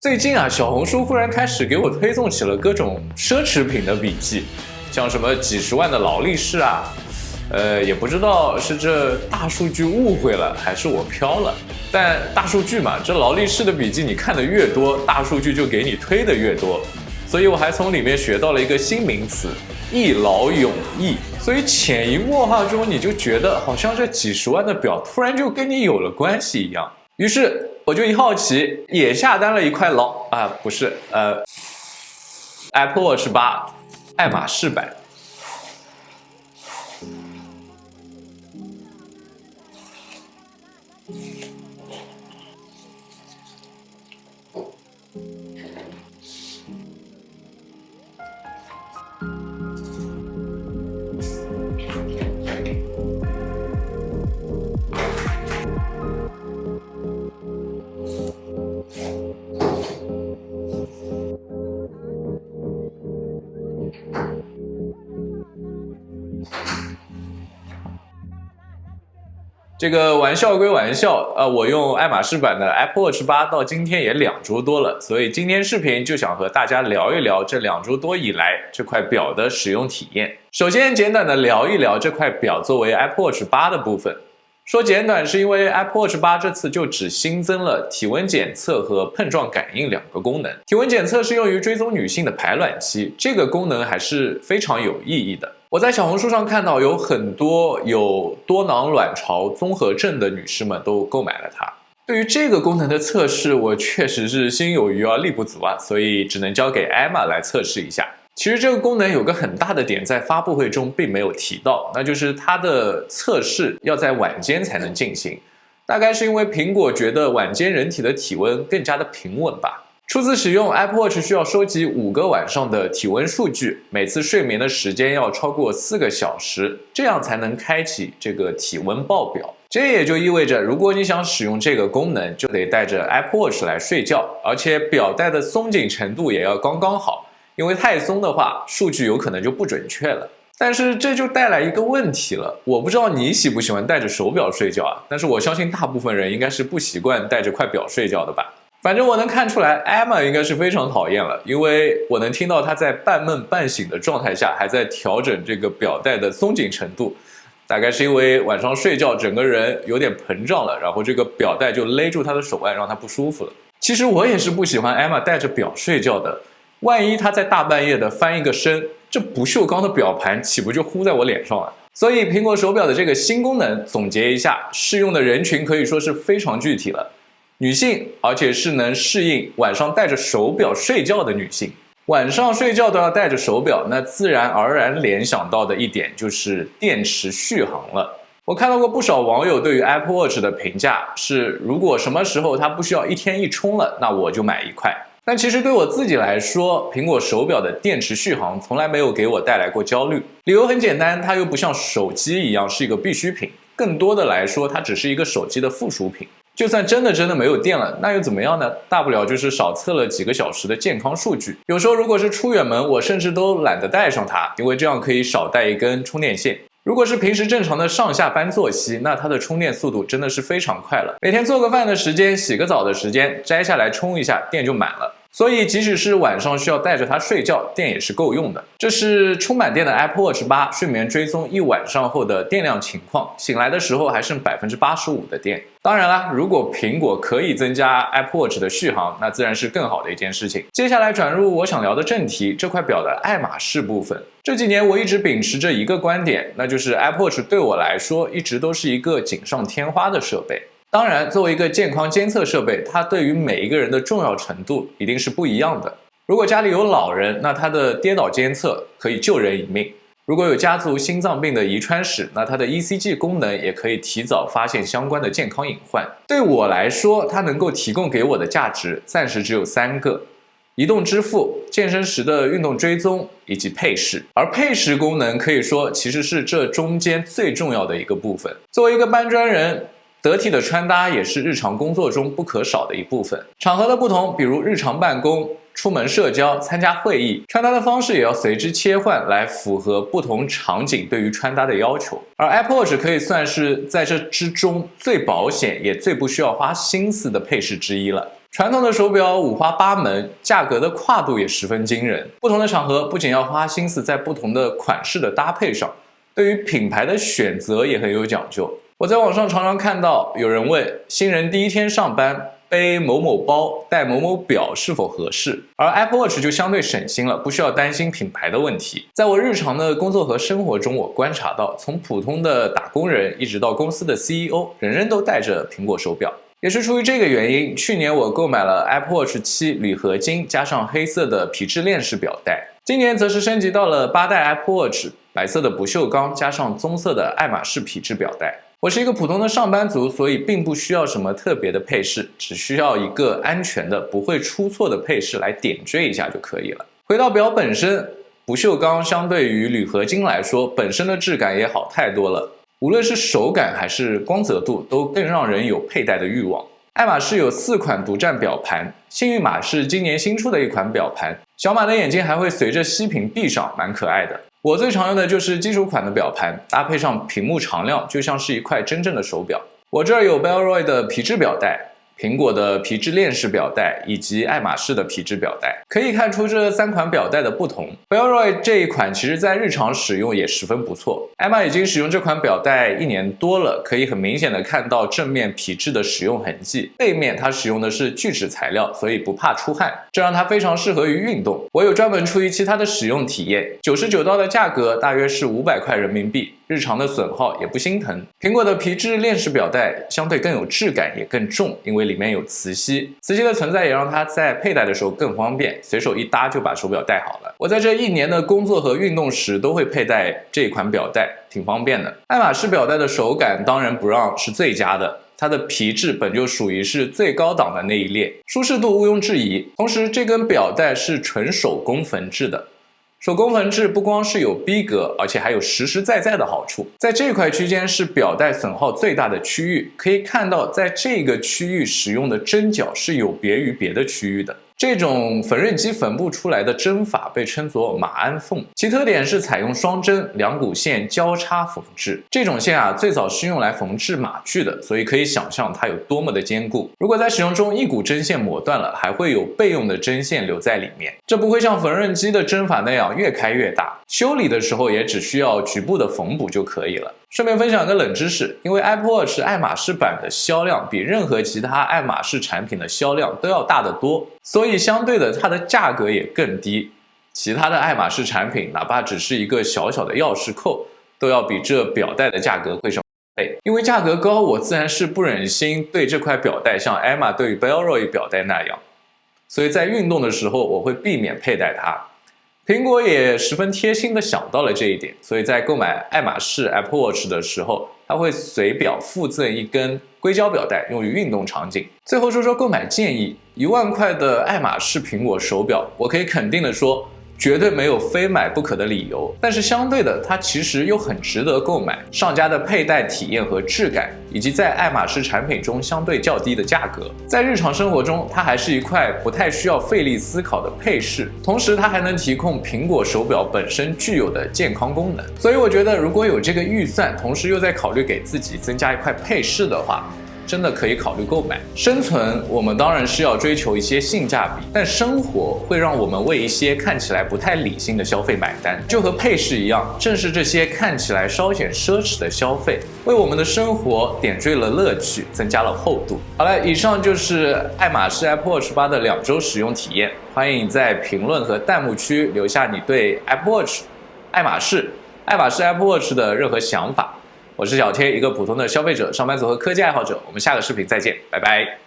最近啊，小红书忽然开始给我推送起了各种奢侈品的笔记，像什么几十万的劳力士啊，也不知道是这大数据误会了，还是我飘了。但大数据嘛，这劳力士的笔记你看的越多，大数据就给你推的越多。所以我还从里面学到了一个新名词——一劳永逸。所以潜移默化中，你就觉得好像这几十万的表突然就跟你有了关系一样。于是我就一好奇，也下单了一块Apple Watch 8爱马仕版。这个玩笑归玩笑，我用爱马仕版的 Apple Watch 8到今天也2周多了，所以今天视频就想和大家聊一聊这2周多以来这块表的使用体验。首先简短的聊一聊这块表作为 Apple Watch 8的部分。说简短是因为 Apple Watch 8这次就只新增了体温检测和碰撞感应2个功能。体温检测是用于追踪女性的排卵期，这个功能还是非常有意义的。我在小红书上看到有很多有多囊卵巢综合症的女士们都购买了它。对于这个功能的测试，我确实是心有余而力不足啊，所以只能交给 Emma 来测试一下。其实这个功能有个很大的点在发布会中并没有提到，那就是它的测试要在晚间才能进行，大概是因为苹果觉得晚间人体的体温更加的平稳吧。初次使用 Apple Watch 需要收集5个晚上的体温数据，每次睡眠的时间要超过4个小时，这样才能开启这个体温报表。这也就意味着，如果你想使用这个功能，就得带着 Apple Watch 来睡觉，而且表带的松紧程度也要刚刚好，因为太松的话，数据有可能就不准确了。但是这就带来一个问题了，我不知道你喜不喜欢带着手表睡觉啊，但是我相信大部分人应该是不习惯带着块表睡觉的吧。反正我能看出来 Emma 应该是非常讨厌了，因为我能听到她在半梦半醒的状态下还在调整这个表带的松紧程度，大概是因为晚上睡觉整个人有点膨胀了，然后这个表带就勒住她的手腕，让她不舒服了。其实我也是不喜欢 Emma 带着表睡觉的，万一她在大半夜的翻一个身，这不锈钢的表盘岂不就呼在我脸上了？所以苹果手表的这个新功能，总结一下，适用的人群可以说是非常具体了。女性，而且是能适应晚上带着手表睡觉的女性。晚上睡觉都要带着手表，那自然而然联想到的一点就是电池续航了。我看到过不少网友对于 Apple Watch 的评价是，如果什么时候它不需要1天1充了，那我就买一块。但其实对我自己来说，苹果手表的电池续航从来没有给我带来过焦虑。理由很简单，它又不像手机一样是一个必需品，更多的来说，它只是一个手机的附属品。就算真的没有电了，那又怎么样呢？大不了就是少测了几个小时的健康数据。有时候如果是出远门，我甚至都懒得带上它，因为这样可以少带一根充电线。如果是平时正常的上下班作息，那它的充电速度真的是非常快了。每天做个饭的时间，洗个澡的时间，摘下来充一下，电就满了。所以即使是晚上需要带着它睡觉，电也是够用的。这是充满电的 Apple Watch 8睡眠追踪1晚上后的电量情况，醒来的时候还剩85%的电。当然啦，如果苹果可以增加 Apple Watch 的续航，那自然是更好的一件事情。接下来转入我想聊的正题，这块表的爱马仕部分。这几年我一直秉持着一个观点，那就是 Apple Watch 对我来说一直都是一个锦上添花的设备。当然，作为一个健康监测设备，它对于每一个人的重要程度一定是不一样的。如果家里有老人，那它的跌倒监测可以救人一命；如果有家族心脏病的遗传史，那它的 ECG 功能也可以提早发现相关的健康隐患。对我来说，它能够提供给我的价值暂时只有3个：移动支付、健身时的运动追踪以及配饰。而配饰功能可以说其实是这中间最重要的一个部分。作为一个搬砖人，得体的穿搭也是日常工作中不可少的一部分。场合的不同，比如日常办公、出门社交、参加会议，穿搭的方式也要随之切换，来符合不同场景对于穿搭的要求。而 Apple Watch 可以算是在这之中最保险也最不需要花心思的配饰之一了。传统的手表五花八门，价格的跨度也十分惊人。不同的场合不仅要花心思在不同的款式的搭配上，对于品牌的选择也很有讲究。我在网上常常看到有人问新人第一天上班背某某包、戴某某表是否合适，而 Apple Watch 就相对省心了，不需要担心品牌的问题。在我日常的工作和生活中，我观察到，从普通的打工人一直到公司的 CEO， 人人都戴着苹果手表。也是出于这个原因，去年我购买了 Apple Watch 7铝合金加上黑色的皮质链式表带，今年则是升级到了8代 Apple Watch 白色的不锈钢加上棕色的爱马仕皮质表带。我是一个普通的上班族，所以并不需要什么特别的配饰，只需要一个安全的不会出错的配饰来点缀一下就可以了。回到表本身，不锈钢相对于铝合金来说，本身的质感也好太多了，无论是手感还是光泽度都更让人有佩戴的欲望。爱马仕有4款独占表盘，幸运马是今年新出的一款表盘，小马的眼睛还会随着息屏闭上，蛮可爱的。我最常用的就是基础款的表盘，搭配上屏幕常亮，就像是一块真正的手表。我这儿有 Bellroy 的皮质表带、苹果的皮质链式表带以及爱马仕的皮质表带，可以看出这3款表带的不同。Bellroy 这一款其实在日常使用也十分不错，艾玛已经使用这款表带1年多了，可以很明显的看到正面皮质的使用痕迹，背面它使用的是聚酯材料，所以不怕出汗，这让它非常适合于运动。我有专门出一期它的使用体验，99刀的价格大约是500块人民币，日常的损耗也不心疼。苹果的皮质链式表带相对更有质感，也更重，因为里面有磁吸，磁吸的存在也让它在佩戴的时候更方便，随手一搭就把手表戴好了。我在这1年的工作和运动时都会佩戴这款表带，挺方便的。爱马仕表带的手感当仁不让是最佳的，它的皮质本就属于是最高档的那一列，舒适度毋庸置疑。同时这根表带是纯手工缝制的，手工缝制不光是有逼格，而且还有实实在在的好处。在这块区间是表带损耗最大的区域，可以看到在这个区域使用的针脚是有别于别的区域的。这种缝纫机缝不出来的针法被称作马鞍缝，其特点是采用双针2股线交叉缝制。这种线啊，最早是用来缝制马具的，所以可以想象它有多么的坚固。如果在使用中一股针线磨断了，还会有备用的针线留在里面，这不会像缝纫机的针法那样越开越大。修理的时候也只需要局部的缝补就可以了。顺便分享个冷知识，因为 Apple Watch 爱马仕版的销量比任何其他爱马仕产品的销量都要大得多，所以相对的它的价格也更低。其他的爱马仕产品哪怕只是一个小小的钥匙扣，都要比这表带的价格贵上倍。因为价格高，我自然是不忍心对这块表带像 Emma 对于 Bellroy 表带那样，所以在运动的时候我会避免佩戴它。苹果也十分贴心的想到了这一点，所以在购买爱马仕 Apple Watch 的时候，它会随表附赠一根硅胶表带，用于运动场景。最后说说购买建议，1万块的爱马仕苹果手表，我可以肯定的说，绝对没有非买不可的理由，但是相对的，它其实又很值得购买。上佳的佩戴体验和质感，以及在爱马仕产品中相对较低的价格，在日常生活中，它还是一块不太需要费力思考的配饰。同时，它还能提供苹果手表本身具有的健康功能。所以我觉得，如果有这个预算，同时又在考虑给自己增加一块配饰的话，真的可以考虑购买。生存我们当然是要追求一些性价比，但生活会让我们为一些看起来不太理性的消费买单，就和配饰一样，正是这些看起来稍显奢侈的消费，为我们的生活点缀了乐趣，增加了厚度。好了，以上就是爱马仕 Apple Watch 8的2周使用体验，欢迎你在评论和弹幕区留下你对 Apple Watch、爱马仕 Apple Watch 的任何想法。我是小天，一个普通的消费者、上班族和科技爱好者。我们下个视频再见，拜拜。